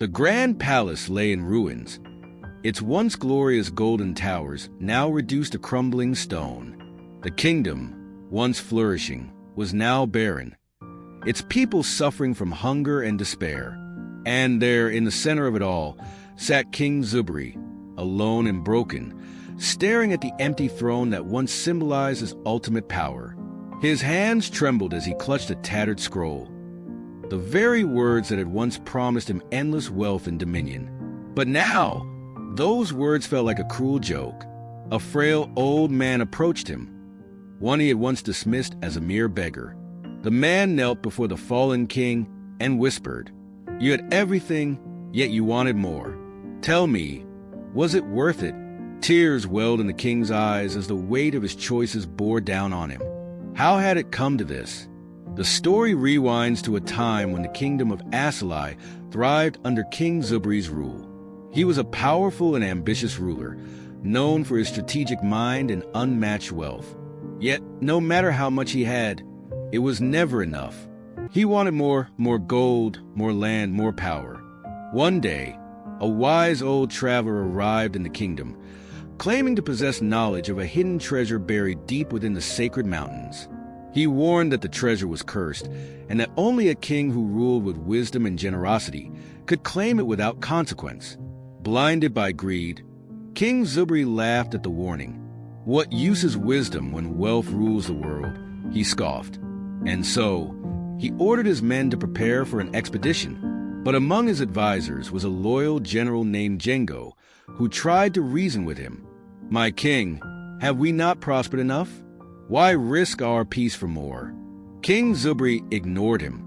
The grand palace lay in ruins, its once glorious golden towers now reduced to crumbling stone. The kingdom, once flourishing, was now barren, its people suffering from hunger and despair. And there, in the center of it all, sat King Zubri, alone and broken, staring at the empty throne that once symbolized his ultimate power. His hands trembled as he clutched a tattered scroll, the very words that had once promised him endless wealth and dominion. But now, those words felt like a cruel joke. A frail old man approached him, one he had once dismissed as a mere beggar. The man knelt before the fallen king and whispered, "You had everything, yet you wanted more. Tell me, was it worth it?" Tears welled in the king's eyes as the weight of his choices bore down on him. How had it come to this? The story rewinds to a time when the kingdom of Asalai thrived under King Zubri's rule. He was a powerful and ambitious ruler, known for his strategic mind and unmatched wealth. Yet, no matter how much he had, it was never enough. He wanted more gold, more land, more power. One day, a wise old traveler arrived in the kingdom, claiming to possess knowledge of a hidden treasure buried deep within the sacred mountains. He warned that the treasure was cursed, and that only a king who ruled with wisdom and generosity could claim it without consequence. Blinded by greed, King Zubri laughed at the warning. "What use is wisdom when wealth rules the world?" he scoffed. And so, he ordered his men to prepare for an expedition. But among his advisors was a loyal general named Jengo, who tried to reason with him. "My king, have we not prospered enough? Why risk our peace for more?" King Zubri ignored him.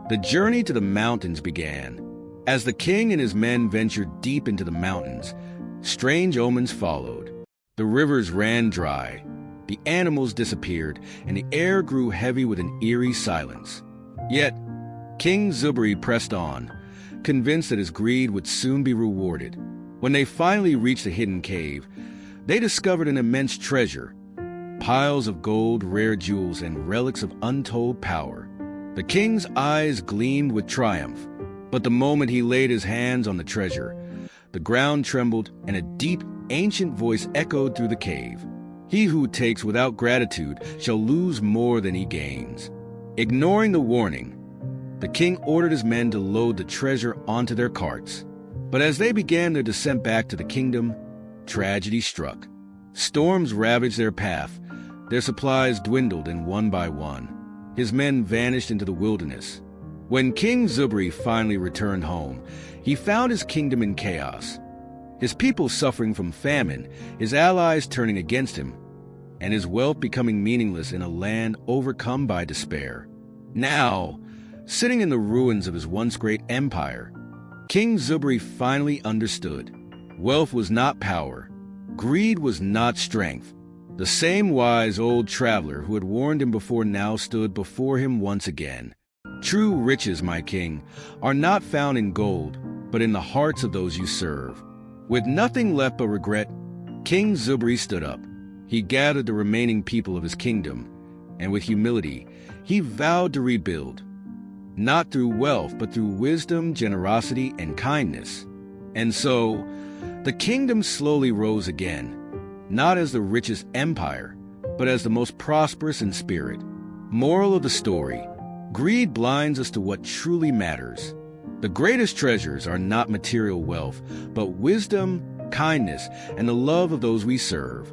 The journey to the mountains began. As the king and his men ventured deep into the mountains, strange omens followed. The rivers ran dry, the animals disappeared, and the air grew heavy with an eerie silence. Yet, King Zubri pressed on, convinced that his greed would soon be rewarded. When they finally reached the hidden cave, they discovered an immense treasure, piles of gold, rare jewels, and relics of untold power. The king's eyes gleamed with triumph, but the moment he laid his hands on the treasure, the ground trembled and a deep, ancient voice echoed through the cave. "He who takes without gratitude shall lose more than he gains." Ignoring the warning, the king ordered his men to load the treasure onto their carts. But as they began their descent back to the kingdom, tragedy struck. Storms ravaged their path, their supplies dwindled, and one by one, his men vanished into the wilderness. When King Zubri finally returned home, he found his kingdom in chaos. His people suffering from famine, his allies turning against him, and his wealth becoming meaningless in a land overcome by despair. Now, sitting in the ruins of his once great empire, King Zubri finally understood. Wealth was not power. Greed was not strength. The same wise old traveler who had warned him before now stood before him once again. "True riches, my king, are not found in gold, but in the hearts of those you serve." With nothing left but regret, King Zubri stood up. He gathered the remaining people of his kingdom, and with humility, he vowed to rebuild. Not through wealth, but through wisdom, generosity, and kindness. And so, the kingdom slowly rose again, not as the richest empire, but as the most prosperous in spirit. Moral of the story: greed blinds us to what truly matters. The greatest treasures are not material wealth, but wisdom, kindness, and the love of those we serve.